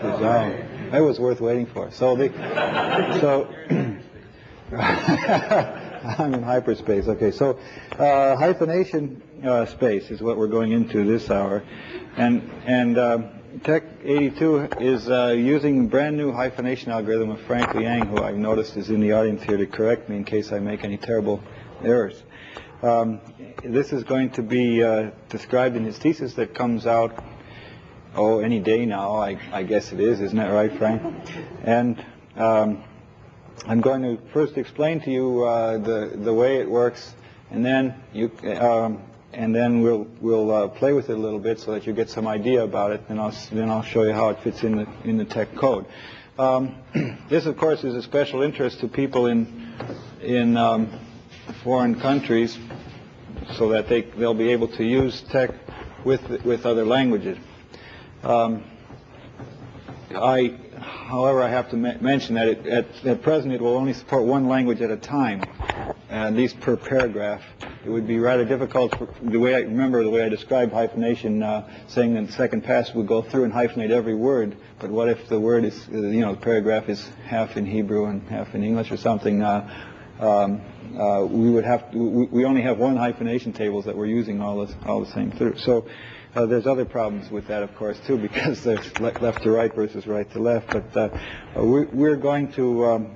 That was worth waiting for. So I'm in hyperspace. Okay, so hyphenation space is what we're going into this hour, and TeX82 is using a brand new hyphenation algorithm of Frank Liang, who I've noticed is in the audience here to correct me in case I make any terrible errors. This is going to be described in his thesis that comes out, any day now, I guess it is, isn't that right, Frank? And I'm going to first explain to you the way it works, and then we'll play with it a little bit so that you get some idea about it, and then I'll show you how it fits in the TeX code. This, of course, is a special interest to people in foreign countries, so that they'll be able to use TeX with other languages. However, I have to mention that at present it will only support one language at a time, at least per paragraph. It would be rather difficult, the way I described hyphenation, saying that the second pass would go through and hyphenate every word. But what if the word is, the paragraph is half in Hebrew and half in English or something? We only have one hyphenation tables that we're using all the same through. So there's other problems with that, of course, too, because there's left to right versus right to left. But we're going to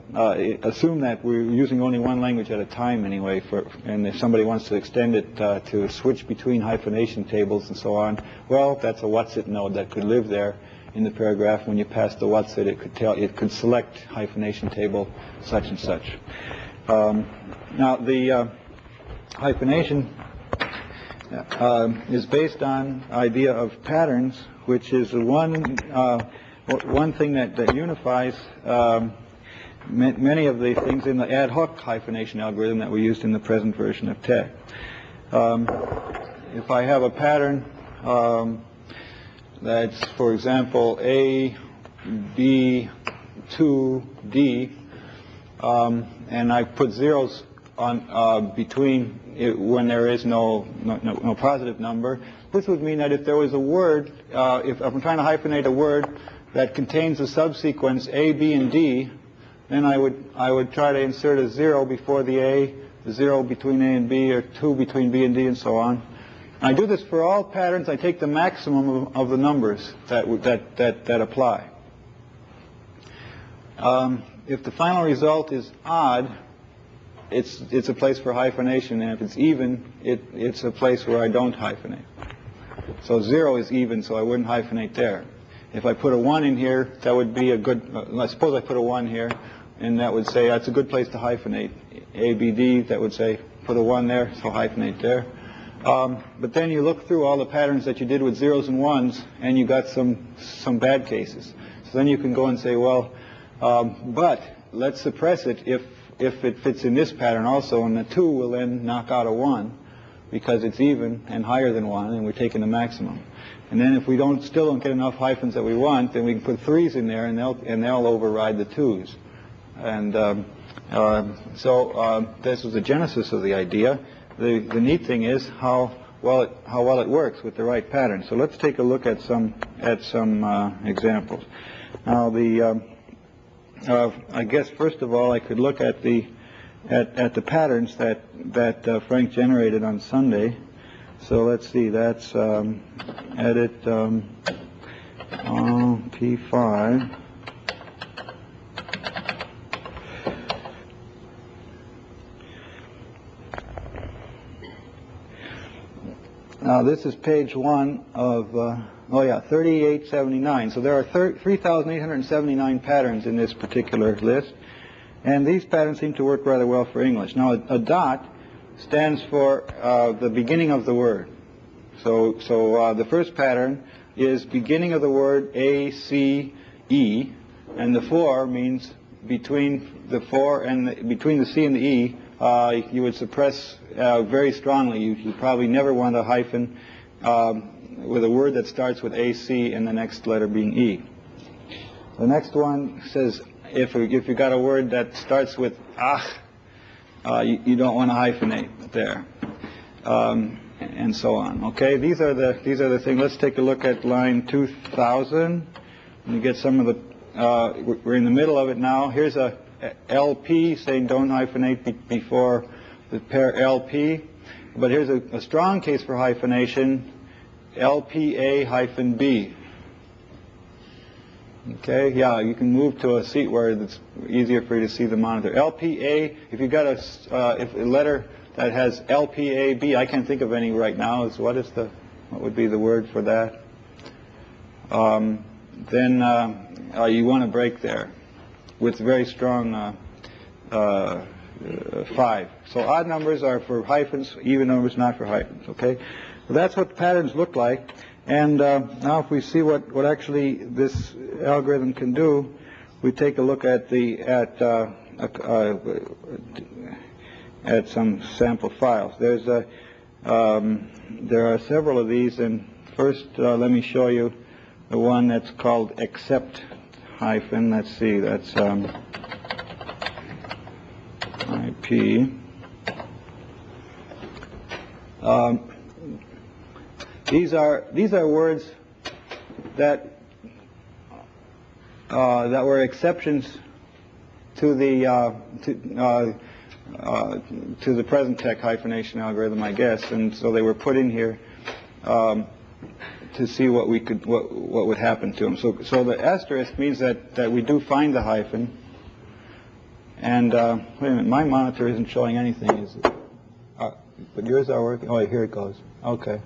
assume that we're using only one language at a time anyway. And if somebody wants to extend it to switch between hyphenation tables and so on, well, that's a what's it node that could live there in the paragraph. When you pass the what's it, it could select hyphenation table such and such. Now the hyphenation is based on idea of patterns, which is one thing that unifies many of the things in the ad hoc hyphenation algorithm that we used in the present version of TeX. If I have a pattern that's, for example, A, B, 2, D, and I put zeros on between when there is no positive number. This would mean that if there was a word, if I'm trying to hyphenate a word that contains a subsequence A, B, and D, then I would try to insert a 0 before the A, the 0 between A and B, or 2 between B and D, and so on. I do this for all patterns. I take the maximum of the numbers that apply. If the final result is odd, it's a place for hyphenation, and if it's even, it's a place where I don't hyphenate. So 0 is even, so I wouldn't hyphenate there. If I put a 1 in here, that would be a good, suppose I put a 1 here, and that would say that's a good place to hyphenate. A, B, D, that would say put a 1 there, so hyphenate there. But then you look through all the patterns that you did with zeros and ones, and you got some bad cases. So then you can go and say, well, but let's suppress it if it fits in this pattern also, and the 2 will then knock out a 1 because it's even and higher than 1, and we're taking the maximum. And then if we still don't get enough hyphens that we want, then we can put 3s in there, and they'll override the 2s. And so this was the genesis of the idea. The neat thing is how well it works with the right pattern. So let's take a look at some examples. Now I guess first of all I could look at the patterns that Frank generated on Sunday. So let's see. That's edit P5. Now this is page 1 of 3879. So there are 3,879 patterns in this particular list, and these patterns seem to work rather well for English. Now a dot stands for the beginning of the word. So the first pattern is beginning of the word A, C, E, and the 4 means between the 4 and between the C and the E. You would suppress very strongly. You probably never want a hyphen with a word that starts with AC and the next letter being E. The next one says if you got a word that starts with you don't want to hyphenate there, and so on. Okay, these are the things. Let's take a look at line 2000. You get some of the, we're in the middle of it now. Here's a LP saying don't hyphenate before the pair LP. But here's a strong case for hyphenation, LPA hyphen B. Okay, yeah, you can move to a seat where it's easier for you to see the monitor. LPA, if you've got a letter that has LPAB, I can't think of any right now. What would be the word for that? Then you want to break there with very strong 5. So odd numbers are for hyphens, even numbers not for hyphens. Okay, so that's what the patterns look like. And now if we see what actually this algorithm can do, we take a look at at some sample files. There are several of these, and first let me show you the one that's called except hyphen. Let's see, that's IP. These are words that were exceptions to the present TeX hyphenation algorithm, I guess, and so they were put in here to see what would happen to them. So the asterisk means that we do find the hyphen. And wait a minute, my monitor isn't showing anything, is it? But yours are working. Oh, here it goes. Okay.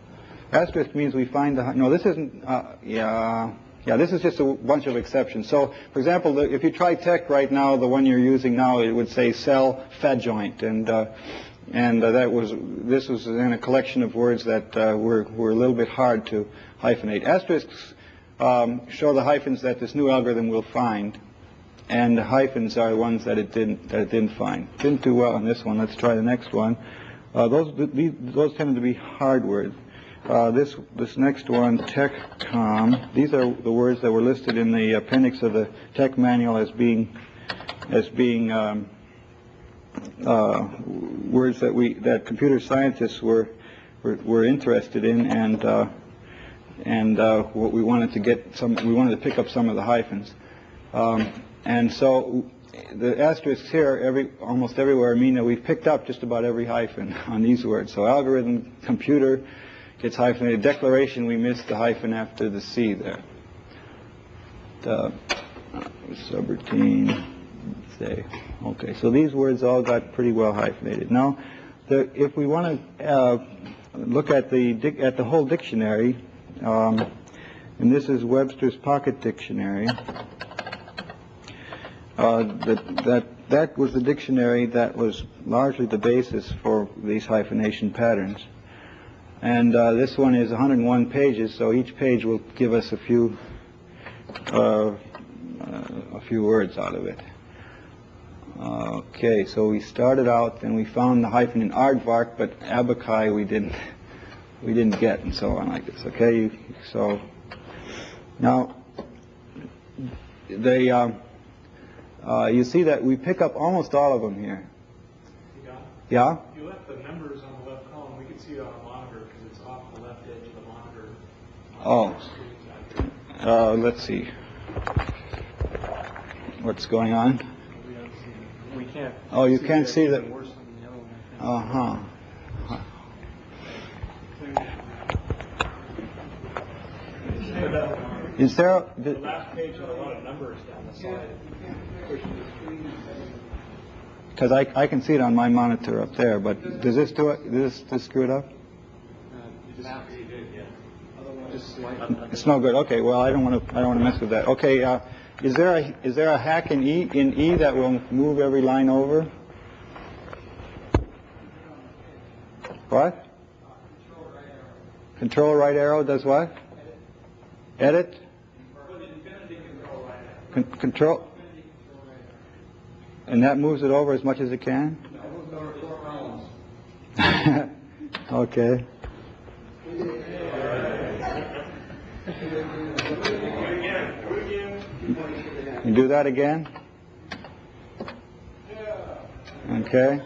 Asterisk means we find the. No, this isn't. Yeah, this is just a bunch of exceptions. So, for example, if you try TeX right now, the one you're using now, it would say cell fadjoint, and this was in a collection of words that were a little bit hard to hyphenate. Asterisks show the hyphens that this new algorithm will find, and the hyphens are the ones that it didn't find. Didn't do well on this one. Let's try the next one. Those tend to be hard words. This next one, TeXcom. These are the words that were listed in the appendix of the TeX manual as being words that computer scientists were interested in, and what we wanted to get we wanted to pick up some of the hyphens, and so the asterisks here almost everywhere mean that we've picked up just about every hyphen on these words. So algorithm, computer gets hyphenated. Declaration, we missed the hyphen after the C there. Subroutine, say. Okay, so these words all got pretty well hyphenated. Now, if we want to look at the whole dictionary, and this is Webster's Pocket Dictionary. That was the dictionary that was largely the basis for these hyphenation patterns. And this one is 101 pages, so each page will give us a few words out of it. Okay, so we started out and we found the hyphen in aardvark, but abakai we didn't get, and so on like this. Okay, so now you see that we pick up almost all of them here. Yeah? If you left the numbers on the left column, we can see it on the monitor because it's off the left edge of the monitor. Oh. Let's see. What's going on? We can't. Oh, you can't see that. Worse than the other one, I think. Is there? The last page had a lot of numbers down the side. Because I can see it on my monitor up there, but does this do it? Does this screw it up? It's no good. Okay, well I don't want to mess with that. Okay, is there a hack in E that will move every line over? What? Control right arrow does what? Edit? Control. And that moves it over as much as it can? Okay. You do that again? Okay.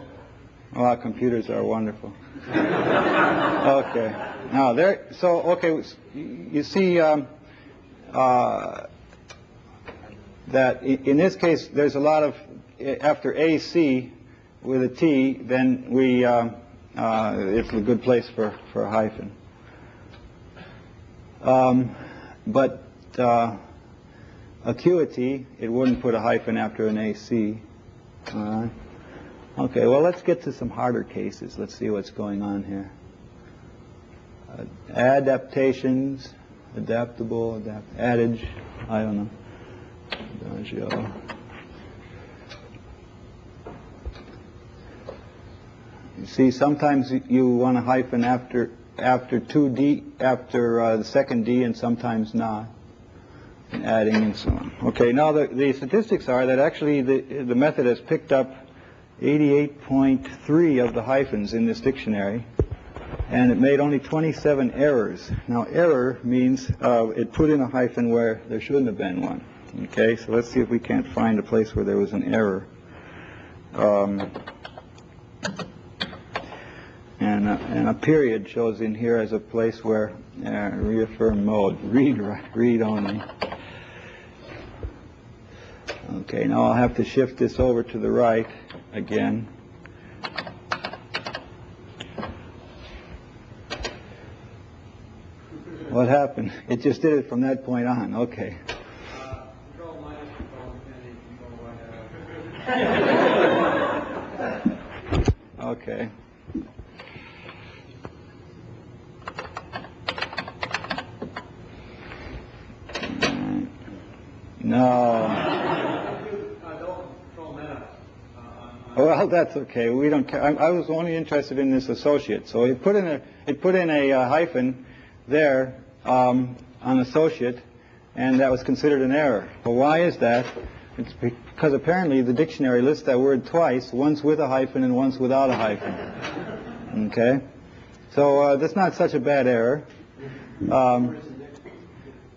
Well, our computers are wonderful. Okay. Now there. So okay. You see. that in this case there's a lot of, after AC with a T, then we, it's a good place for a hyphen. But acuity, it wouldn't put a hyphen after an AC. Okay, well, let's get to some harder cases. Let's see what's going on here. Adaptations, adaptable, adage, I don't know. Adagio. You see, sometimes you want a hyphen after 2D, after the second D, and sometimes not. And adding and so on. Okay, now the statistics are that actually the method has picked up 88.3 of the hyphens in this dictionary, and it made only 27 errors. Now, error means it put in a hyphen where there shouldn't have been one. Okay, so let's see if we can't find a place where there was an error. And a period shows in here as a place where reaffirm mode, read only. Okay, now I'll have to shift this over to the right again. What happened? It just did it from that point on. Okay. Control minus, control infinity, control whatever. Okay. No. Well, that's okay. We don't care. I was only interested in this associate. So it put in a hyphen there on associate, and that was considered an error. Well, why is that? It's because apparently the dictionary lists that word twice, once with a hyphen and once without a hyphen. Okay? So that's not such a bad error.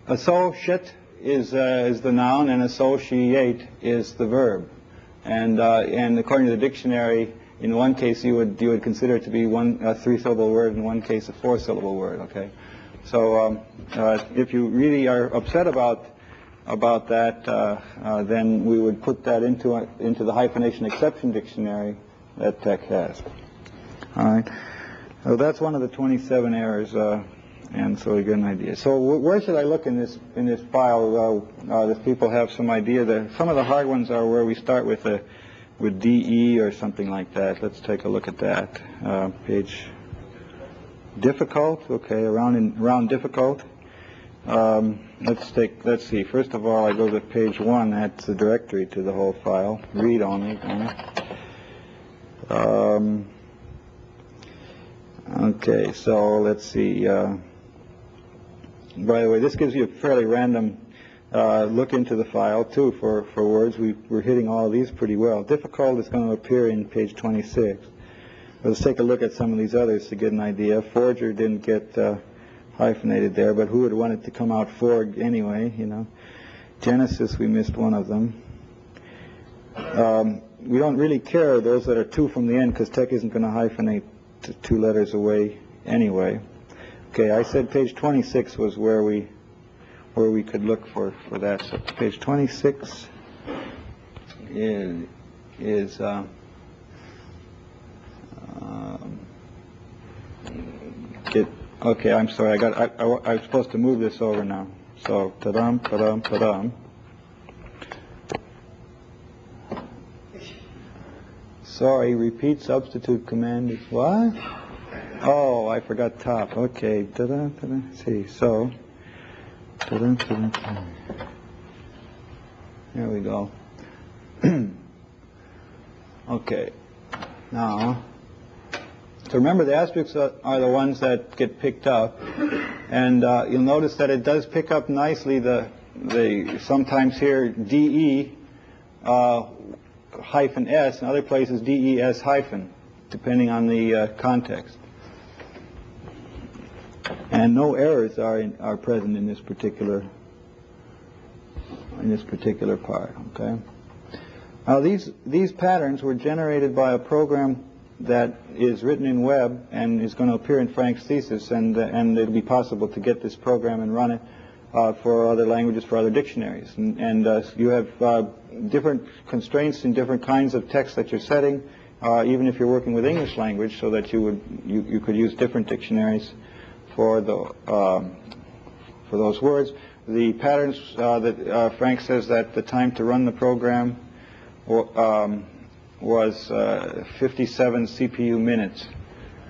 Associate is the noun, and associate is the verb. And according to the dictionary, in one case you would consider it to be a three-syllable word, in one case a four-syllable word. Okay, so if you really are upset about that, then we would put that into the hyphenation exception dictionary that TeX has. All right, so that's one of the 27 errors, and so you get an idea. So where should I look in this file? If people have some idea, some of the hard ones are where we start with DE or something like that. Let's take a look at that. Page difficult. Okay, around difficult. Let's see. First of all, I go to page 1. That's the directory to the whole file. Read only. Okay, so let's see. By the way, this gives you a fairly random look into the file, too, for words. We're hitting all of these pretty well. Difficult is going to appear in page 26. Let's take a look at some of these others to get an idea. Forger didn't get hyphenated there, but who would want it to come out forg anyway, you know. Genesis, we missed one of them. We don't really care, those that are 2 from the end, because TeX isn't going to hyphenate 2 letters away anyway. Okay, I said page 26 was where we could look for that. So page 26 is okay, I'm sorry, I was supposed to move this over now. So ta-dum, ta-dum, ta-dum. Sorry, repeat substitute command is what? Oh, I forgot top. Okay. Ta-da, ta-da. See, so. Ta-da, ta-da, ta-da. There we go. Okay. Now, so remember the asterisks are the ones that get picked up, and you'll notice that it does pick up nicely the sometimes here DE hyphen S, and other places DES hyphen, depending on the context. And no errors are present in this particular part. Okay. Now these patterns were generated by a program that is written in web and is going to appear in Frank's thesis, and it'll be possible to get this program and run it for other languages, for other dictionaries. And you have different constraints in different kinds of text that you're setting, even if you're working with English language, so that you could use different dictionaries for those words. The patterns that Frank says that the time to run the program was 57 CPU minutes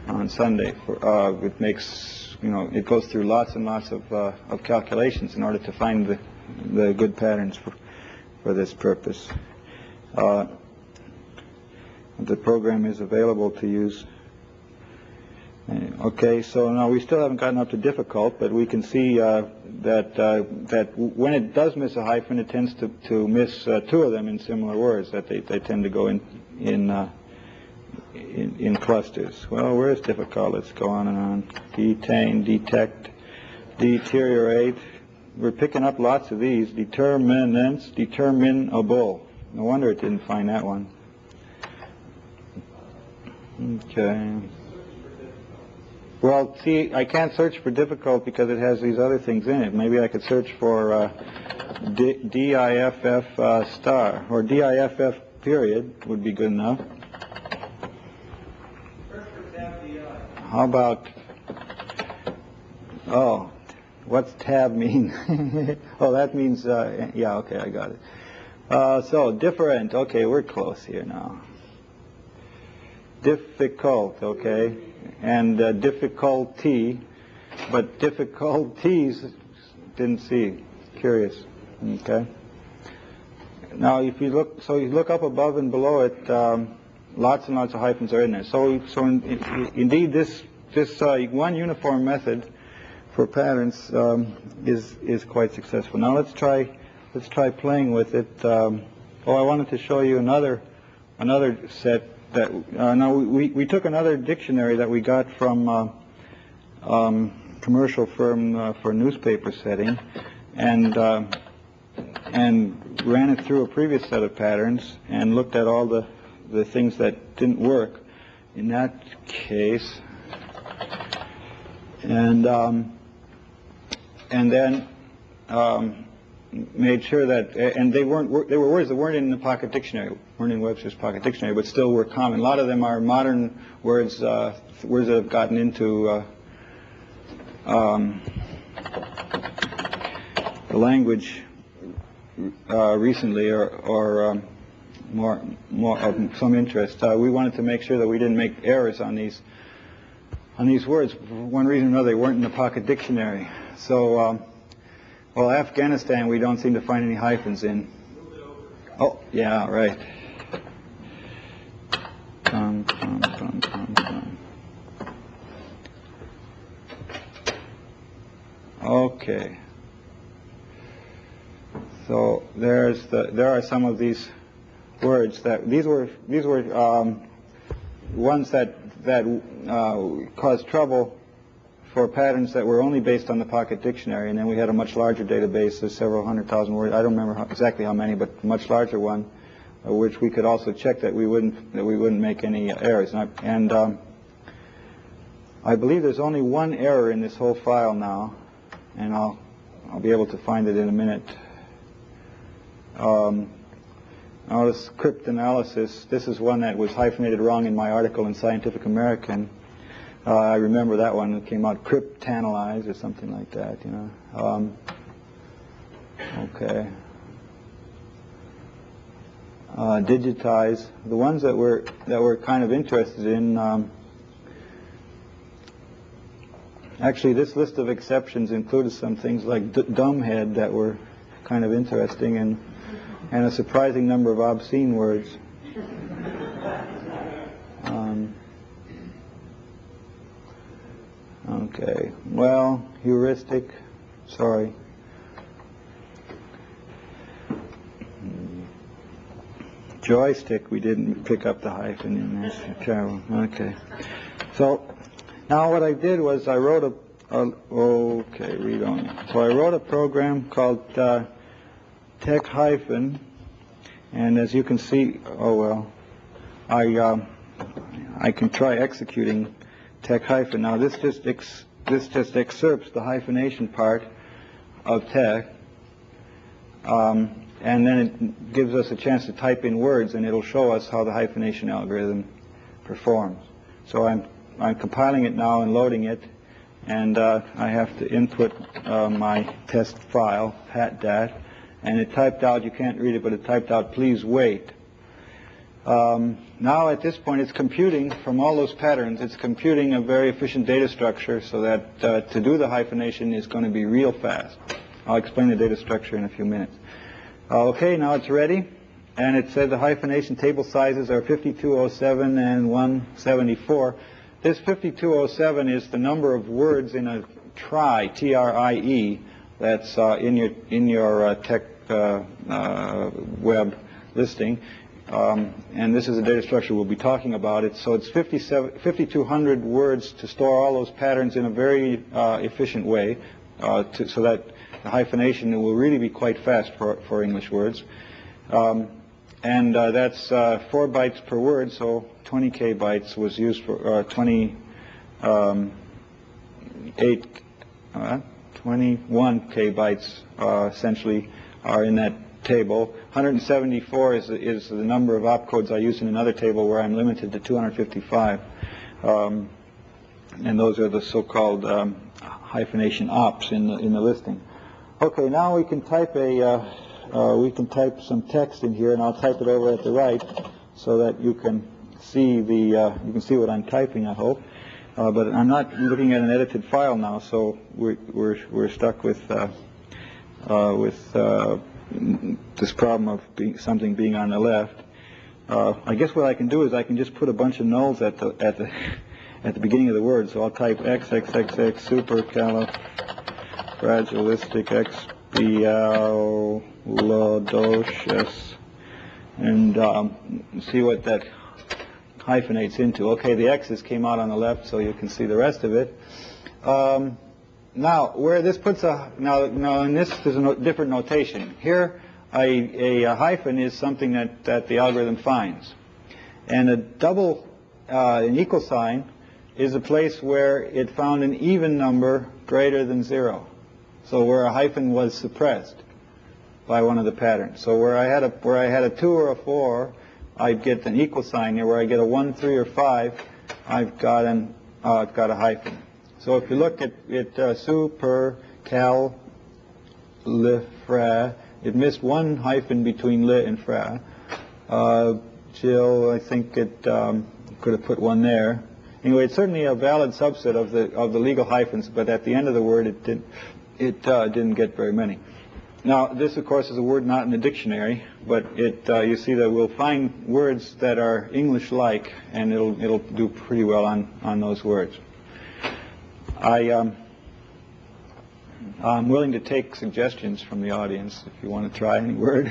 on Sunday. It makes, it goes through lots and lots of calculations in order to find the good patterns for this purpose. The program is available to use. Okay, so now we still haven't gotten up to difficult, but we can see that when it does miss a hyphen, it tends to miss two of them in similar words. That they tend to go in clusters. Well, where's difficult? Let's go on and on. Detain, detect, deteriorate. We're picking up lots of these. Determinants, determinable. No wonder it didn't find that one. Okay. Well, see, I can't search for difficult because it has these other things in it. Maybe I could search for DIFF star, or DIFF period would be good enough. How about, oh, what's tab mean? Oh, that means, yeah, okay, I got it. So, different, okay, we're close here now. Difficult, okay, and difficulty, but difficulties didn't see. Curious, okay. Now, if you look, so you look up above and below it, lots and lots of hyphens are in there. So indeed, this one uniform method for patterns is quite successful. Now let's try playing with it. I wanted to show you another set. Now we took another dictionary that we got from commercial firm for newspaper setting, and ran it through a previous set of patterns and looked at all the things that didn't work in that case, and then made sure that, and they were words that weren't in the Pocket Dictionary, weren't in Webster's Pocket Dictionary, but still were common. A lot of them are modern words, words that have gotten into the language recently, or more of some interest. We wanted to make sure that we didn't make errors on these words. For one reason or another, they weren't in the Pocket Dictionary. So. Well, Afghanistan, we don't seem to find any hyphens in. Oh, yeah, right. Okay. So there are some of these words that these were ones that caused trouble for patterns that were only based on the Pocket Dictionary, and then we had a much larger database of several 100,000 words. I don't remember exactly how many, but a much larger one, which we could also check that we wouldn't make any errors. And I believe there's only one error in this whole file now, and I'll be able to find it in a minute. Now this cryptanalysis, this is one that was hyphenated wrong in my article in Scientific American. I remember that one. It came out cryptanalyze or something like that, Okay. Digitize. The ones that we're kind of interested in. Actually, this list of exceptions included some things like dumbhead that were kind of interesting, and a surprising number of obscene words. Okay, well, heuristic, sorry. Joystick, we didn't pick up the hyphen in this. Terrible. Okay. So now what I did was I wrote okay, read on. So I wrote a program called TeX82, and as you can see, I can try executing TeX-. Now this just excerpts the hyphenation part of TeX. And then it gives us a chance to type in words, and it'll show us how the hyphenation algorithm performs. So I'm compiling it now and loading it, and I have to input my test file, patdat, and it typed out, you can't read it, but it typed out, please wait. Now at this point it's computing from all those patterns, it's computing a very efficient data structure so that to do the hyphenation is going to be real fast. I'll explain the data structure in a few minutes. Okay, now it's ready, and it said the hyphenation table sizes are 5207 and 174. This 5207 is the number of words in a trie, T-R-I-E, that's in your TeX web listing. And this is the data structure we'll be talking about. So it's 5,200 words to store all those patterns in a very efficient way, so that the hyphenation will really be quite fast for English words. And that's 4 bytes per word, so 20K bytes was used for 21K bytes essentially are in that table. 174 is the number of opcodes I use in another table where I'm limited to 255. And those are the so-called hyphenation ops in the listing. Okay, now we can type some text in here, and I'll type it over at the right so that you can see what I'm typing, I hope. But I'm not looking at an edited file now, so we're stuck with this problem of something being on the left. I guess what I can do is I can just put a bunch of nulls at the beginning of the word. So I'll type XXXX supercalifragilisticexpialidocious and see what that hyphenates into. Okay, the X's came out on the left, so you can see the rest of it. Now, where this puts now in this there's a different notation. Here, a hyphen is something that the algorithm finds, and a double, an equal sign, is a place where it found an even number greater than 0. So where a hyphen was suppressed by one of the patterns. So where I had a 2 or a 4, I'd get an equal sign here. Where I get a 1, 3, or 5, I've got a hyphen. So if you look at supercalifra, it missed one hyphen between li and fra. Jill, I think it could have put one there. Anyway, it's certainly a valid subset of the legal hyphens, but at the end of the word, it didn't get very many. Now, this, of course, is a word not in the dictionary, but you see that we'll find words that are English-like, and it'll do pretty well on those words. I'm willing to take suggestions from the audience if you want to try any word.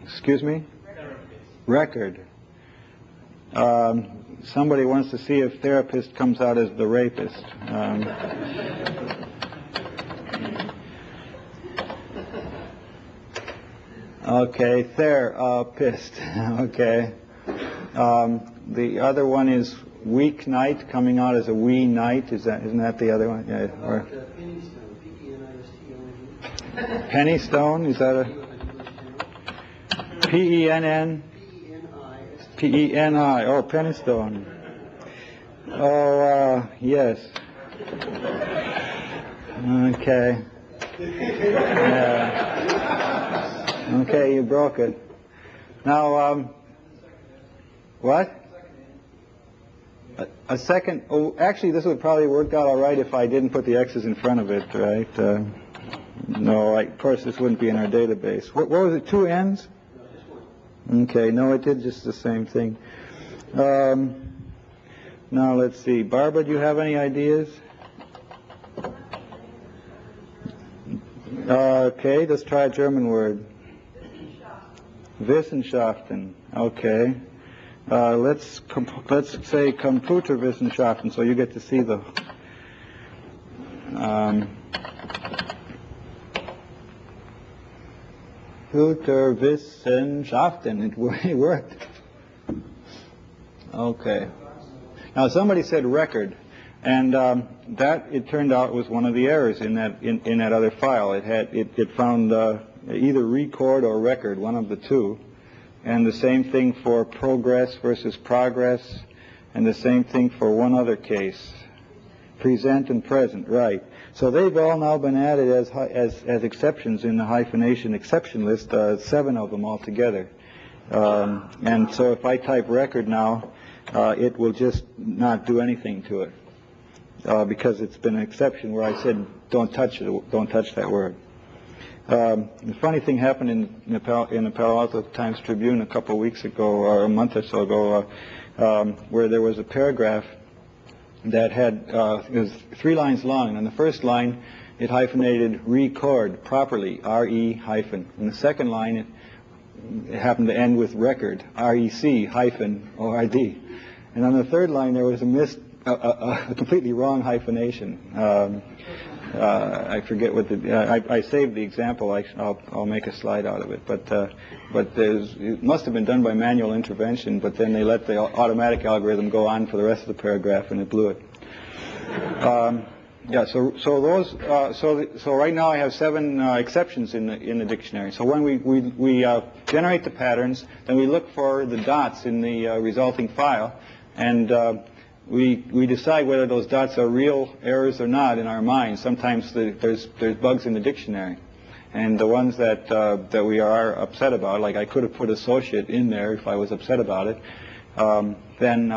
Excuse me? Record. Somebody wants to see if therapist comes out as the rapist. Okay, therapist. Okay. The other one is weeknight, coming out as a wee night. Isn't that the other one? Yeah. Or Pennystone, is that a P-E-N-N? P-E-N-I. Oh, Pennystone. Oh, yes. Okay. Yeah. Okay, you broke it. Now, what? A second. Oh, actually, this would probably work out all right if I didn't put the X's in front of it, right? No, of course, this wouldn't be in our database. What was it? 2 N's? Okay, no, it did just the same thing. Now, let's see. Barbara, do you have any ideas? Okay, let's try a German word. Wissenschaften. Okay. Let's say Computerwissenschaften, so you get to see the Computerwissenschaften. It worked. Okay. Now somebody said record, And that, it turned out, was one of the errors in that other file. It found either record or record, one of the two. And the same thing for progress versus progress, and the same thing for one other case, present and present, right. So they've all now been added as exceptions in the hyphenation exception list, 7 of them altogether. And so if I type record now, it will just not do anything to it, because it's been an exception where I said don't touch it, don't touch that word. The funny thing happened in the Palo Alto Times Tribune a couple of weeks ago, or a month or so ago, where there was a paragraph that had, it was 3 lines long, and on the first line it hyphenated record properly, R-E hyphen. In the second line it happened to end with record, R-E-C hyphen O-R-D. And on the third line there was a completely wrong hyphenation. I forget what I saved the example. I'll make a slide out of it. But it must have been done by manual intervention. But then they let the automatic algorithm go on for the rest of the paragraph, and it blew it. Yeah. So right now I have 7 exceptions in the dictionary. So when we generate the patterns, then we look for the dots in the resulting file, and we decide whether those dots are real errors or not in our minds. Sometimes there's bugs in the dictionary, and the ones that we are upset about, like I could have put associate in there if I was upset about it, then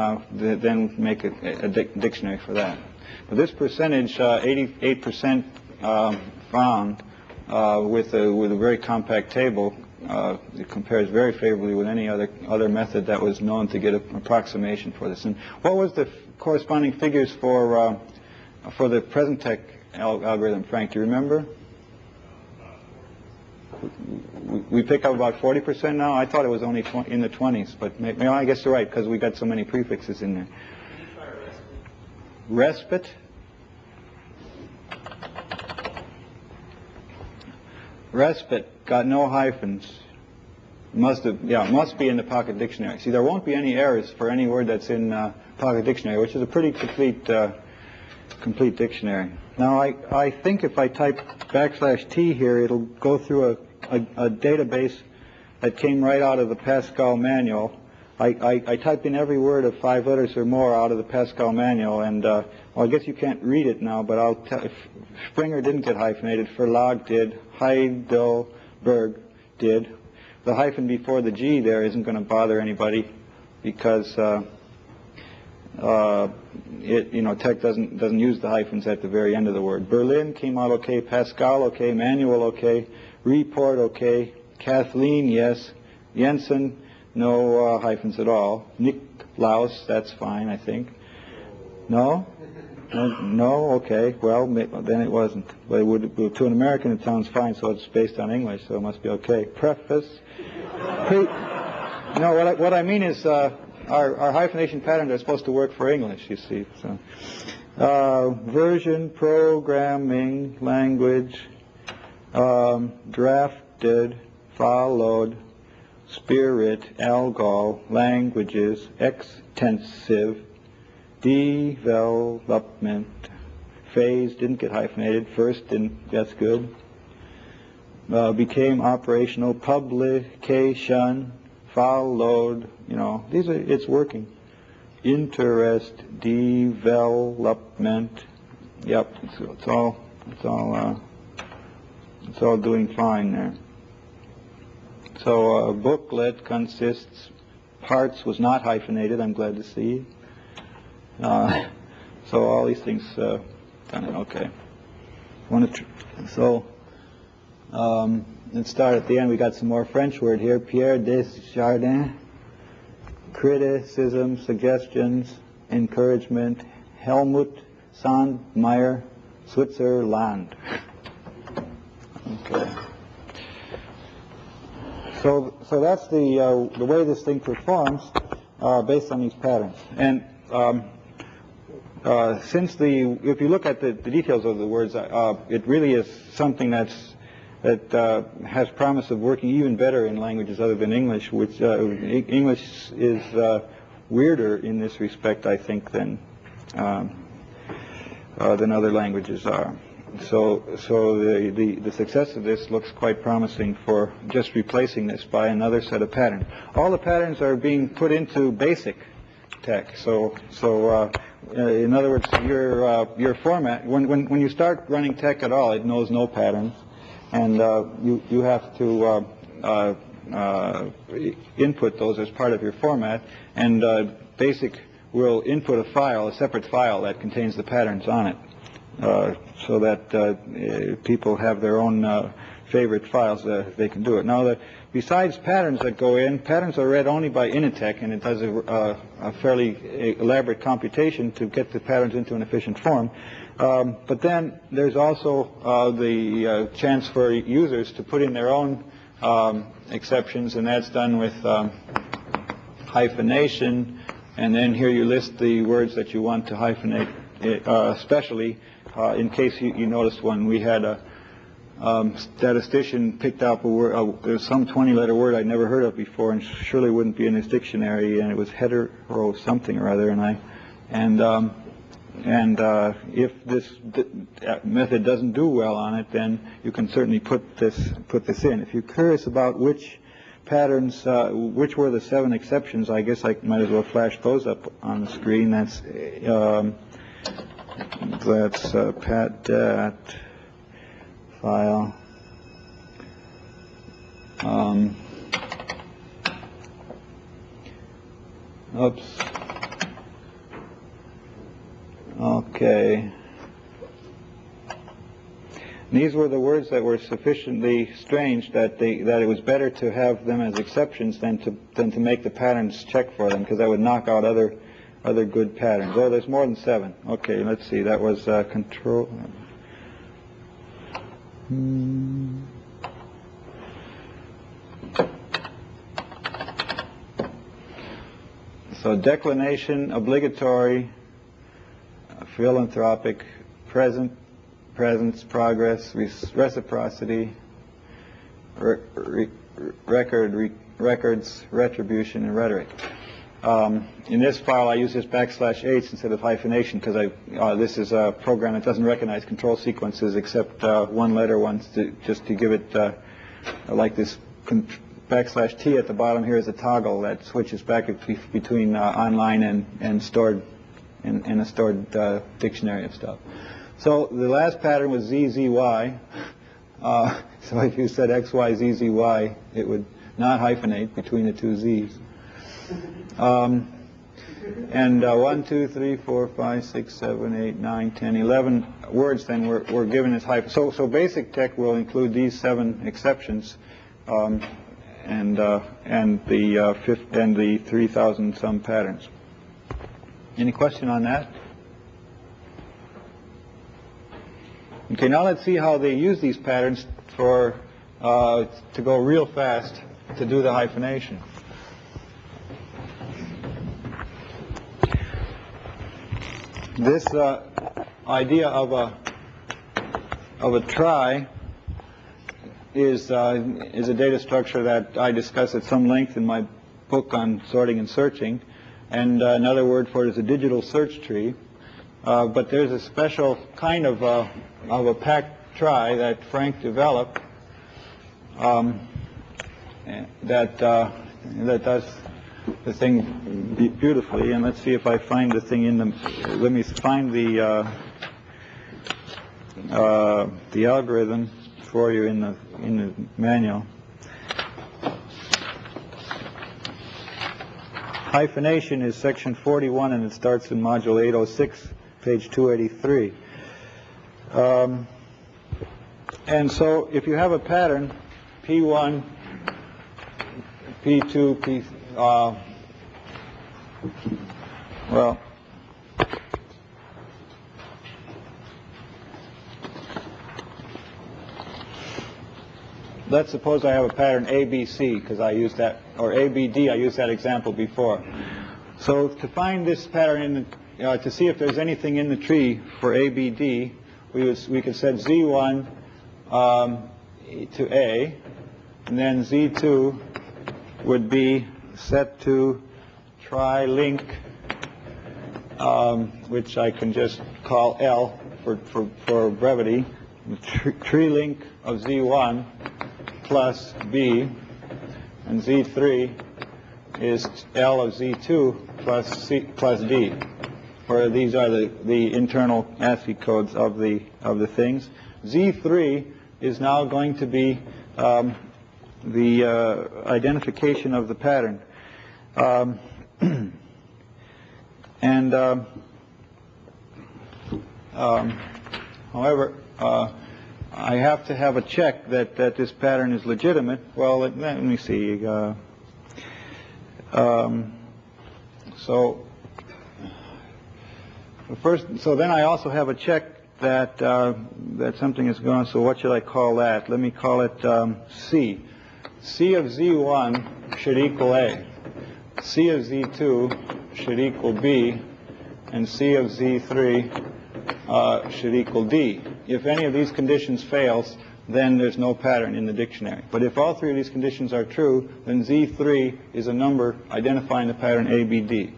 make a dictionary for that. But this percentage, 88% found with a very compact table, it compares very favorably with any other method that was known to get an approximation for this. And what was the corresponding figures for the present TeX algorithm, Frank? Do you remember? We pick up about 40% now. I thought it was only in the 20s, but maybe, I guess you're right because we got so many prefixes in there. Respite. Respite got no hyphens. Must be in the Pocket Dictionary. See, there won't be any errors for any word that's in Pocket Dictionary, which is a pretty complete dictionary. Now, I think if I type \T here, it'll go through a database that came right out of the Pascal manual. I typed in every word of 5 letters or more out of the Pascal manual, and well, I guess you can't read it now, but I'll tell. If Springer didn't get hyphenated, Verlag did, Heidelberg did. The hyphen before the G there isn't going to bother anybody because TeX doesn't use the hyphens at the very end of the word. Berlin came out okay, Pascal okay, Manuel okay, Report okay, Kathleen yes, Jensen no hyphens at all. Niklaus, that's fine, I think. No? No? Okay. Well, then it wasn't. But to an American it sounds fine, so it's based on English, so it must be okay. Preface. No, what I mean is our hyphenation patterns are supposed to work for English, you see. So, version, programming, language, drafted, followed, spirit, algol, languages, extensive, development, phase, didn't get hyphenated, first didn't, that's good, became operational, publication, followed, it's working. Interest, development, yep, it's all doing fine there. So a booklet consists, parts was not hyphenated, I'm glad to see. So all these things done it okay. Let's start at the end. We got some more French word here. Pierre Desjardins. Criticism, suggestions, encouragement. Helmut Sandmeyer, Switzerland. Okay. So that's the way this thing performs based on these patterns. And if you look at the details of the words, it really is something that has promise of working even better in languages other than English, which English is weirder in this respect, I think, than than other languages are. So the success of this looks quite promising for just replacing this by another set of patterns. All the patterns are being put into basic TeX. In other words, your format, when you start running TeX at all, it knows no patterns, and you have to input those as part of your format, and basic will input a file, a separate file that contains the patterns on it, so that people have their own favorite files they can do it. Now, besides patterns that go in, patterns are read only by Initech, and it does a fairly elaborate computation to get the patterns into an efficient form. But then there's also the chance for users to put in their own exceptions, and that's done with hyphenation, and then here you list the words that you want to hyphenate, especially in case you noticed one. We had a statistician picked up a word, there's some 20-letter word I'd never heard of before, and surely wouldn't be in his dictionary, and it was hetero something or other, and if this method doesn't do well on it, then you can certainly put this in. If you're curious about which patterns, which were the 7 exceptions, I guess I might as well flash those up on the screen. That's patdat file. Oops. Okay. These were the words that were sufficiently strange that it was better to have them as exceptions than to make the patterns check for them, because that would knock out other good patterns. Oh, there's more than 7. Okay, let's see. That was control. So declination, obligatory, philanthropic, presence, progress, reciprocity, records, retribution, and rhetoric. In this file, I use this \h instead of hyphenation because this is a program that doesn't recognize control sequences except one-letter ones, just to give it like this \t at the bottom here is a toggle that switches back between online and stored in a stored dictionary of stuff. So the last pattern was ZZY. So if you said XYZZY, it would not hyphenate between the two Z's. And 1, 2, 3, 4, 5, 6, 7, 8, 9, 10, 11 words then were given as hyphen. So basic TeX will include these 7 exceptions, and the 3,000 some patterns. Any question on that? Okay, now let's see how they use these patterns to go real fast to do the hyphenation. This idea of a trie is a data structure that I discuss at some length in my book on sorting and searching, and another word for it is a digital search tree. But there's a special kind of a packed trie that Frank developed that does the thing beautifully. And let's see if I find the thing in the. Let me find the algorithm for you in the manual. Hyphenation is section 41, and it starts in module 806, page 283. And so if you have a pattern, P1, P2, well, let's suppose I have a pattern ABC, because I used that, or ABD, I used that example before. So to find this pattern to see if there's anything in the tree for ABD, we could set Z1 to A, and then Z2 would be set to trilink, which I can just call L, for brevity, tree link of Z1 plus B, and Z3 is L of Z2 plus D, where these are the internal ASCII codes of the things. Z3 is now going to be the identification of the pattern. However, I have to have a check that this pattern is legitimate. Well, let me see. So then I also have a check that something is going on. So what should I call that? Let me call it C. C of Z1 should equal A. C of Z2 should equal B, and C of Z3 should equal D. If any of these conditions fails, then there's no pattern in the dictionary. But if all three of these conditions are true, then Z3 is a number identifying the pattern ABD.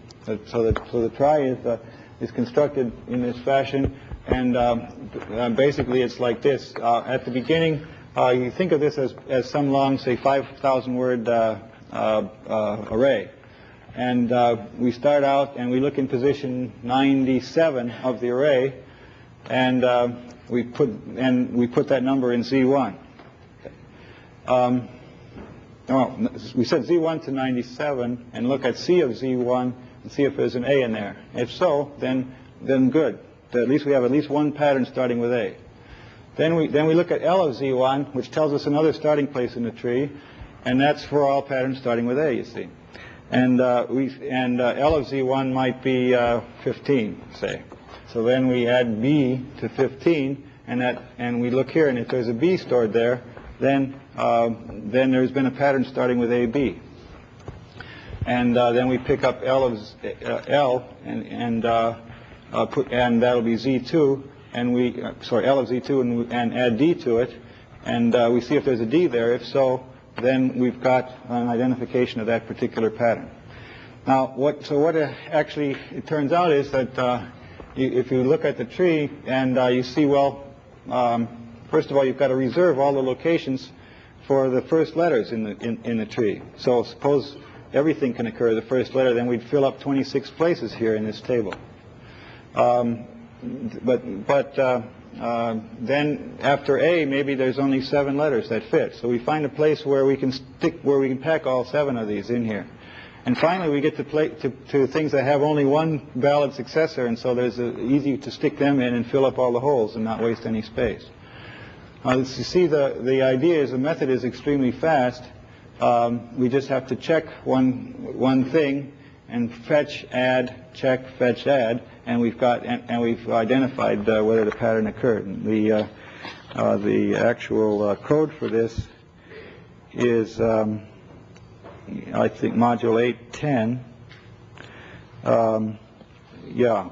So the trie is constructed in this fashion, and basically it's like this. At the beginning, you think of this as some long, say, 5,000 word array. And we start out and we look in position 97 of the array, and we put that number in Z1. We set Z1 to 97 and look at C of Z1 and see if there's an A in there. If so, then good. At least we have at least one pattern starting with A. Then we look at L of Z1, which tells us another starting place in the tree, and that's for all patterns starting with A, you see. And L of Z1 might be 15, say. So then we add B to 15, and we look here, and if there's a B stored there, then there's been a pattern starting with AB. And then we pick up L of L, and that'll be Z2, and L of Z2, and add D to it, and we see if there's a D there. If so, then we've got an identification of that particular pattern. Now, what actually it turns out is that if you look at the tree and you see, well, first of all, you've got to reserve all the locations for the first letters in the tree. So suppose everything can occur the first letter, then we'd fill up 26 places here in this table. Then after A, maybe there's only 7 letters that fit. So we find a place where we can pack all 7 of these in here. And finally, we get to things that have only one valid successor, and so there's easy to stick them in and fill up all the holes and not waste any space. You see, the idea is the method is extremely fast. We just have to check one thing and fetch, add, check, fetch, add, and we've identified whether the pattern occurred. And the actual code for this is, I think, module 810. Yeah,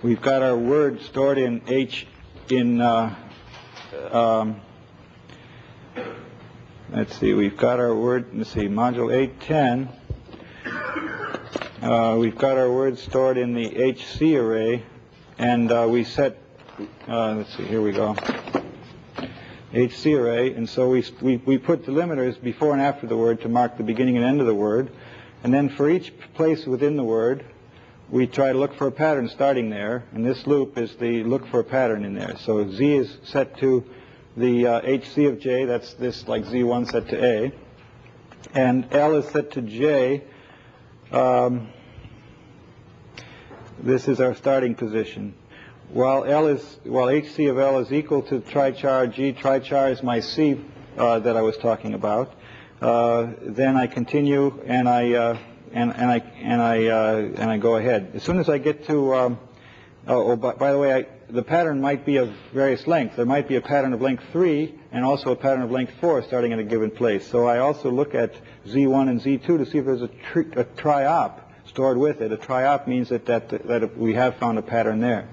we've got our word stored in let's see, we've got our word. Let's see, module 810. We've got our words stored in the HC array, and we set, let's see, here we go, HC array, and so we put delimiters before and after the word to mark the beginning and end of the word, and then for each place within the word, we try to look for a pattern starting there, and this loop is the look for a pattern in there. So Z is set to the HC of J, that's this like Z1 set to A, and L is set to J. This is our starting position. While HC of L is equal to trichar G, trichar is my C that I was talking about. Then I continue and I go ahead. As soon as I get to by the way, the pattern might be of various lengths. There might be a pattern of length 3 and also a pattern of length 4 starting at a given place. So I also look at Z1 and Z2 to see if there's a triop stored with it. A triop means that we have found a pattern there.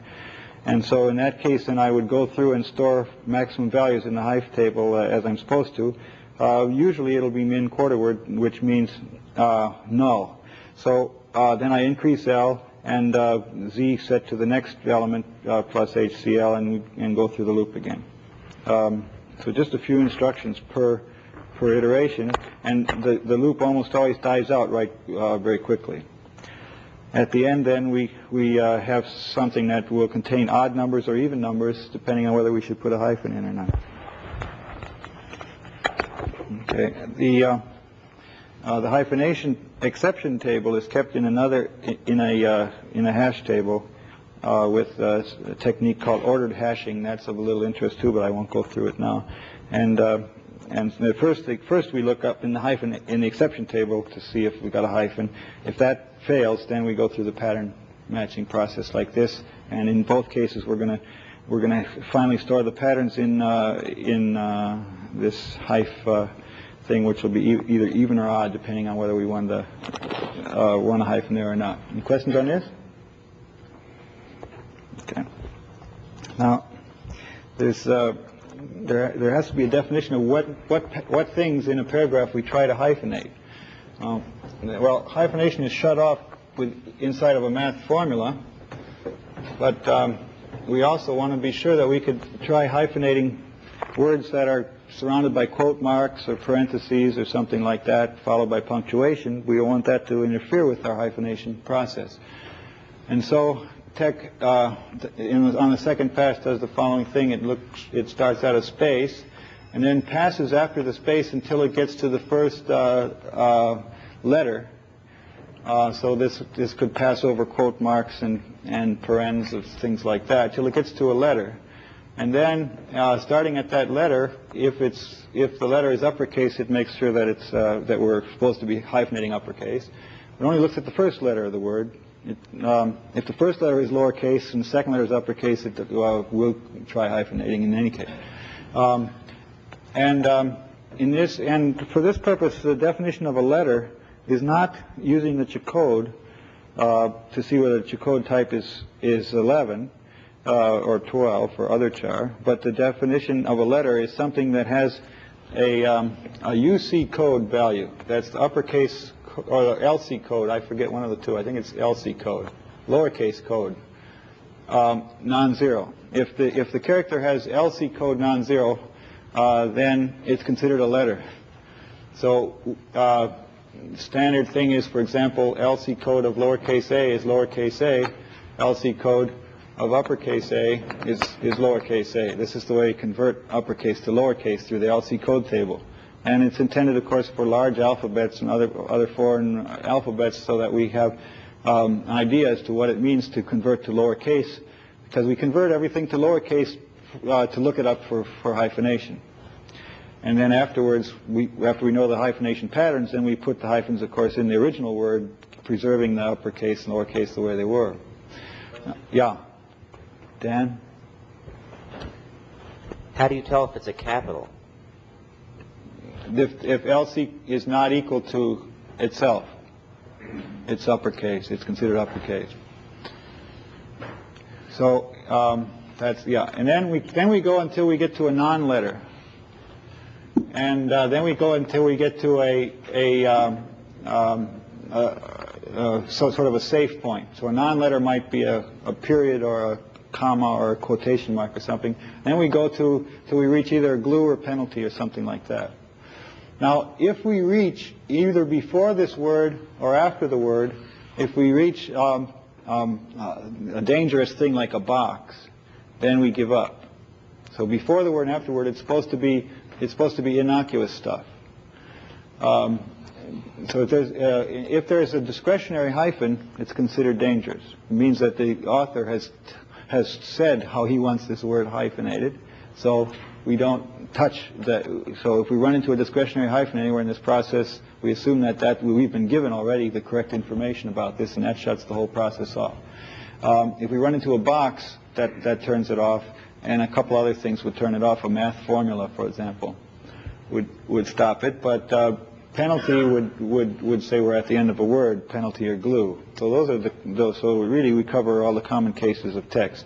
And so in that case, then I would go through and store maximum values in the Hive table as I'm supposed to. Usually it'll be min quarter word, which means null. So then I increase L, and Z set to the next element plus HCl, and go through the loop again. So just a few instructions per iteration, and the loop almost always dies out very quickly. At the end, then, we have something that will contain odd numbers or even numbers, depending on whether we should put a hyphen in or not. Okay. The hyphenation exception table is kept in a hash table with a technique called ordered hashing. That's of a little interest too, but I won't go through it now. And first we look up in the exception table to see if we got a hyphen. If that fails, then we go through the pattern matching process like this. And in both cases, we're gonna finally store the patterns in this hyph thing, which will be either even or odd, depending on whether we want a hyphen there or not. Any questions on this? Okay. Now, there has to be a definition of what things in a paragraph we try to hyphenate. Well, hyphenation is shut off inside of a math formula, but we also want to be sure that we could try hyphenating words that are surrounded by quote marks or parentheses or something like that, followed by punctuation. We don't want that to interfere with our hyphenation process. And so TeX on the second pass does the following thing. It starts out a space and then passes after the space until it gets to the first letter. So this could pass over quote marks and parens of things like that till it gets to a letter. And then starting at that letter, if the letter is uppercase, it makes sure that that we're supposed to be hyphenating uppercase. It only looks at the first letter of the word. If the first letter is lowercase and the second letter is uppercase, we'll try hyphenating in any case. And for this purpose, the definition of a letter is not using the Checode to see whether the Checode type is 11 or 12 for other char, but the definition of a letter is something that has a UC code value. That's the uppercase or the LC code. I forget one of the two. I think it's LC code, lowercase code, non-zero. If the character has LC code non-zero, then it's considered a letter. So standard thing is, for example, LC code of lowercase a is lowercase a. LC code of uppercase a is lowercase a. This is the way you convert uppercase to lowercase through the LC code table. And it's intended, of course, for large alphabets and other foreign alphabets, so that we have an idea as to what it means to convert to lowercase, because we convert everything to lowercase to look it up for hyphenation. And then afterwards, after we know the hyphenation patterns, then we put the hyphens, of course, in the original word, preserving the uppercase and lowercase the way they were. Yeah. Dan? How do you tell if it's a capital? If LC is not equal to itself, it's uppercase. It's considered uppercase. So that's, yeah. And then we go until we get to a non-letter. And then we go until we get to sort of a safe point. So a non-letter might be a period or a comma or a quotation mark or something. Then we go till we reach either a glue or penalty or something like that. Now, if we reach either before this word or after the word, if we reach a dangerous thing like a box, then we give up. So before the word and afterward, it's supposed to be innocuous stuff. So if there's a discretionary hyphen, it's considered dangerous. It means that the author has said how he wants this word hyphenated, so we don't touch that. So if we run into a discretionary hyphen anywhere in this process, we assume that we've been given already the correct information about this, and that shuts the whole process off. If we run into a box, that turns it off, and a couple other things would turn it off. A math formula, for example, would stop it, but penalty would say we're at the end of a word, penalty or glue. So those are so really we cover all the common cases of text.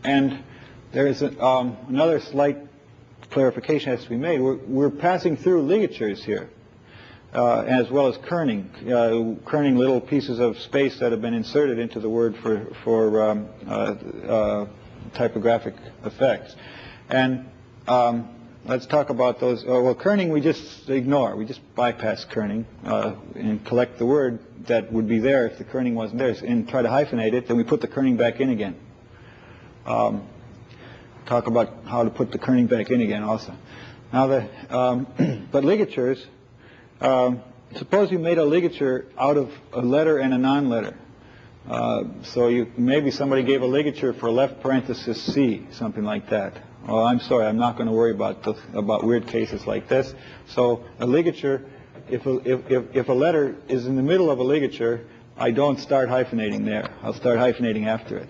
And there is another slight clarification has to be made. We're passing through ligatures here. as well as kerning, kerning little pieces of space that have been inserted into the word for typographic effects. And let's talk about those. Well, kerning we just ignore. We just bypass kerning and collect the word that would be there if the kerning wasn't there, and try to hyphenate it. Then we put the kerning back in again. Talk about how to put the kerning back in again also. Now, but ligatures. Suppose you made a ligature out of a letter and a non-letter. So maybe somebody gave a ligature for left parenthesis C, something like that. Well, I'm sorry, I'm not going to worry about weird cases like this. So a ligature, if a letter is in the middle of a ligature, I don't start hyphenating there. I'll start hyphenating after it.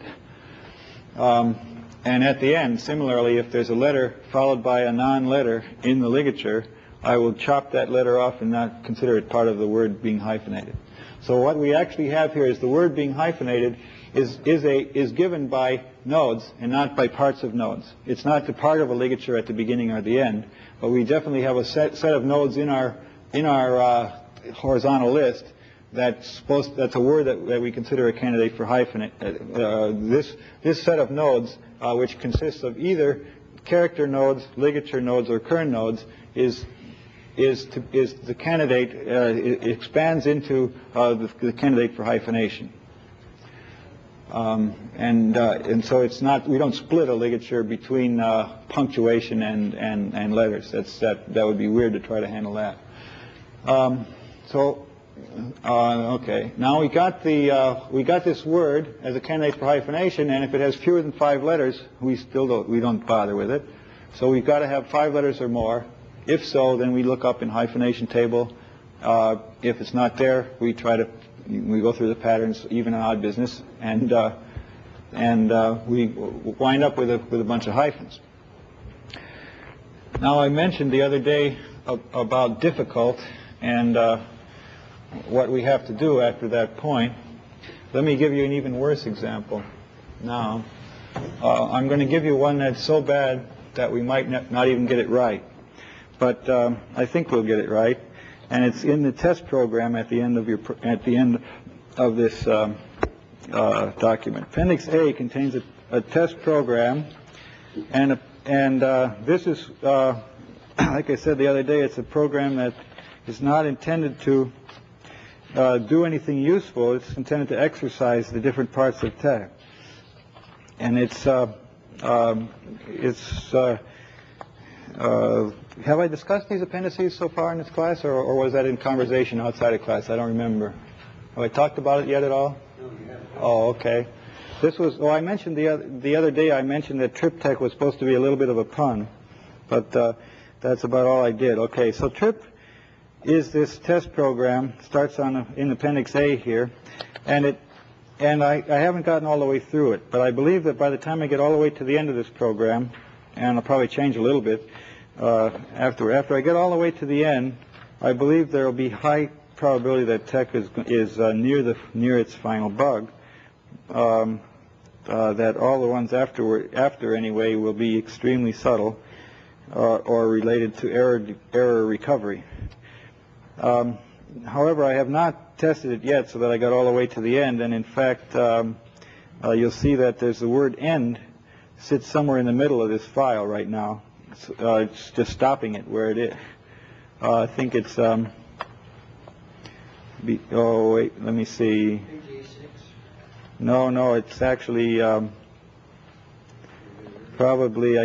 And at the end, similarly, if there's a letter followed by a non-letter in the ligature, I will chop that letter off and not consider it part of the word being hyphenated. So what we actually have here is the word being hyphenated is given by nodes and not by parts of nodes. It's not the part of a ligature at the beginning or the end, but we definitely have a set of nodes in our horizontal list that's a word that we consider a candidate for hyphenate. This set of nodes, which consists of either character nodes, ligature nodes, or kern nodes, is the candidate. It expands into the candidate for hyphenation. And so it's not. We don't split a ligature between punctuation and letters. That would be weird to try to handle that. Okay. Now we got this word as a candidate for hyphenation, and if it has fewer than 5 letters, we don't bother with it. So we've got to have 5 letters or more. If so, then we look up in hyphenation table. If it's not there, we go through the patterns, even and odd business, and we wind up with a bunch of hyphens. Now I mentioned the other day about difficult and what we have to do after that point. Let me give you an even worse example now. I'm going to give you one that's so bad that we might not even get it right. But I think we'll get it right. And it's in the test program at the end of this document. Appendix A contains a test program, and this is, like I said the other day, it's a program that is not intended to do anything useful. It's intended to exercise the different parts of TeX. And have I discussed these appendices so far in this class, or was that in conversation outside of class? I don't remember. Have I talked about it yet at all? No, you haven't. Oh, okay. I mentioned the other day, I mentioned that TripTech was supposed to be a little bit of a pun, but that's about all I did. Okay, so TRIP is this test program, starts in Appendix A here, and I haven't gotten all the way through it, but I believe that by the time I get all the way to the end of this program, and I'll probably change a little bit after I get all the way to the end, I believe there will be high probability that TeX is near its final bug. That all the ones after anyway will be extremely subtle or related to error recovery. However, I have not tested it yet so that I got all the way to the end, and in fact you'll see that there's the word end sits somewhere in the middle of this file right now. It's just stopping it where it is. I think it's oh wait, let me see. No, it's actually probably